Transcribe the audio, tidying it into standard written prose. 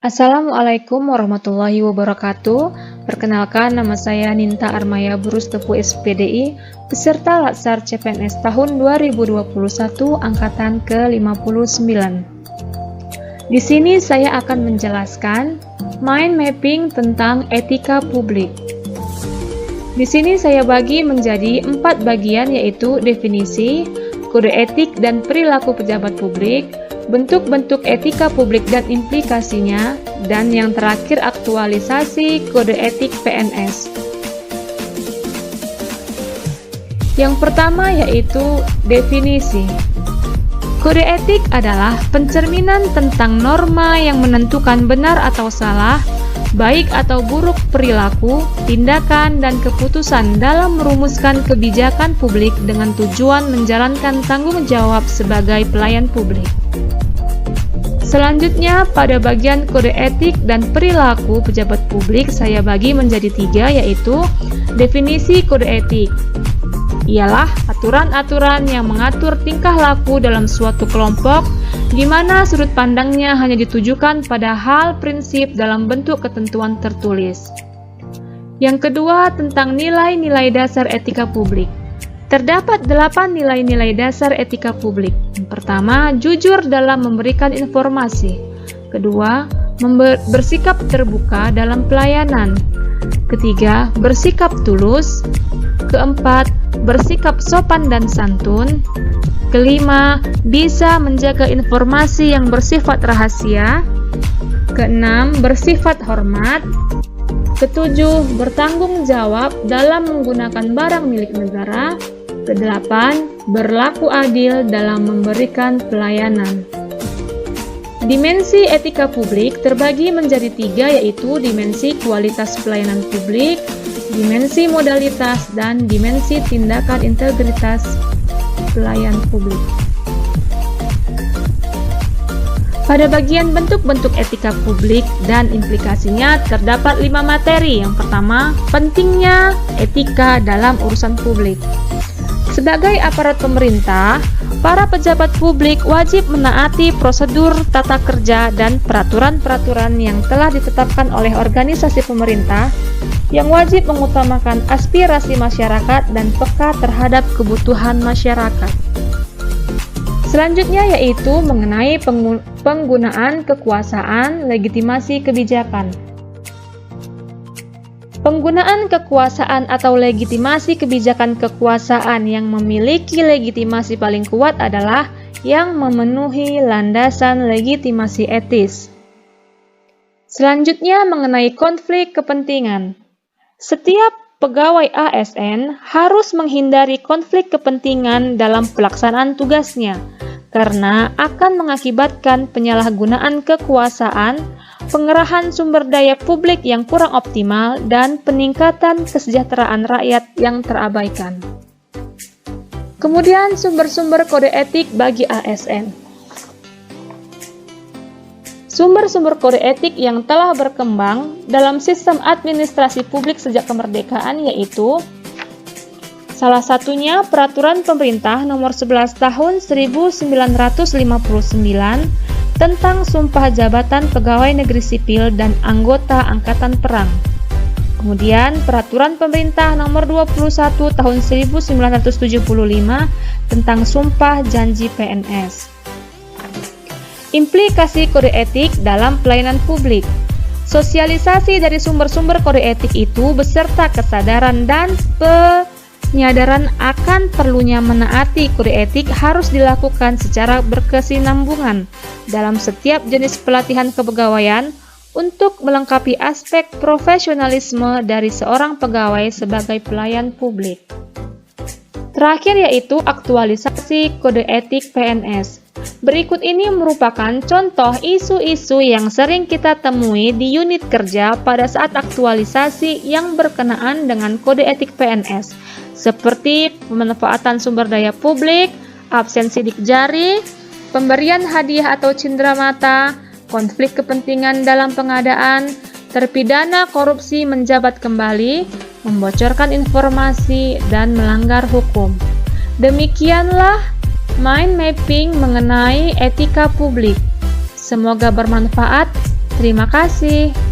Assalamualaikum warahmatullahi wabarakatuh. Perkenalkan, nama saya Ninta Armaya Burustepu SPDI, peserta Latsar CPNS tahun 2021 angkatan ke-59. Di sini saya akan menjelaskan mind mapping tentang etika publik. Di sini saya bagi menjadi 4 bagian, yaitu definisi, kode etik dan perilaku pejabat publik, bentuk-bentuk etika publik dan implikasinya, dan yang terakhir aktualisasi kode etik PNS. Yang pertama yaitu definisi. Kode etik adalah pencerminan tentang norma yang menentukan benar atau salah, baik atau buruk perilaku, tindakan, dan keputusan dalam merumuskan kebijakan publik dengan tujuan menjalankan tanggung jawab sebagai pelayan publik. Selanjutnya, pada bagian kode etik dan perilaku pejabat publik saya bagi menjadi 3, yaitu definisi kode etik. Ialah aturan-aturan yang mengatur tingkah laku dalam suatu kelompok, di mana sudut pandangnya hanya ditujukan pada hal prinsip dalam bentuk ketentuan tertulis. Yang kedua, tentang nilai-nilai dasar etika publik. Terdapat 8 nilai-nilai dasar etika publik. Yang pertama, jujur dalam memberikan informasi. Kedua, bersikap terbuka dalam pelayanan. Ketiga, bersikap tulus. Keempat, bersikap sopan dan santun. Kelima, bisa menjaga informasi yang bersifat rahasia. Keenam, bersifat hormat. Ketujuh, bertanggung jawab dalam menggunakan barang milik negara. Kedelapan, berlaku adil dalam memberikan pelayanan. Dimensi etika publik terbagi menjadi 3, yaitu dimensi kualitas pelayanan publik, dimensi modalitas, dan dimensi tindakan integritas pelayan publik. Pada bagian bentuk-bentuk etika publik dan implikasinya terdapat 5 materi. Yang pertama, pentingnya etika dalam urusan publik. Sebagai aparat pemerintah, para pejabat publik wajib menaati prosedur tata kerja dan peraturan-peraturan yang telah ditetapkan oleh organisasi pemerintah yang wajib mengutamakan aspirasi masyarakat dan peka terhadap kebutuhan masyarakat. Selanjutnya yaitu mengenai penggunaan kekuasaan, legitimasi kebijakan. Penggunaan kekuasaan atau legitimasi kebijakan kekuasaan yang memiliki legitimasi paling kuat adalah yang memenuhi landasan legitimasi etis. Selanjutnya mengenai konflik kepentingan. Setiap pegawai ASN harus menghindari konflik kepentingan dalam pelaksanaan tugasnya, karena akan mengakibatkan penyalahgunaan kekuasaan, pengerahan sumber daya publik yang kurang optimal, dan peningkatan kesejahteraan rakyat yang terabaikan. Kemudian sumber-sumber kode etik bagi ASN. Sumber-sumber kode etik yang telah berkembang dalam sistem administrasi publik sejak kemerdekaan yaitu salah satunya Peraturan Pemerintah Nomor 11 Tahun 1959 tentang Sumpah Jabatan Pegawai Negeri Sipil dan Anggota Angkatan Perang. Kemudian Peraturan Pemerintah Nomor 21 Tahun 1975 tentang Sumpah Janji PNS. Implikasi kode etik dalam pelayanan publik. Sosialisasi dari sumber-sumber kode etik itu beserta kesadaran dan penyadaran akan perlunya menaati kode etik harus dilakukan secara berkesinambungan dalam setiap jenis pelatihan kepegawaian untuk melengkapi aspek profesionalisme dari seorang pegawai sebagai pelayan publik. Terakhir yaitu aktualisasi kode etik PNS. Berikut ini merupakan contoh isu-isu yang sering kita temui di unit kerja pada saat aktualisasi yang berkenaan dengan kode etik PNS, seperti pemanfaatan sumber daya publik, absen sidik jari, pemberian hadiah atau cenderamata, konflik kepentingan dalam pengadaan, terpidana korupsi menjabat kembali, membocorkan informasi, dan melanggar hukum. Demikianlah mind mapping mengenai etika publik. Semoga bermanfaat. Terima kasih.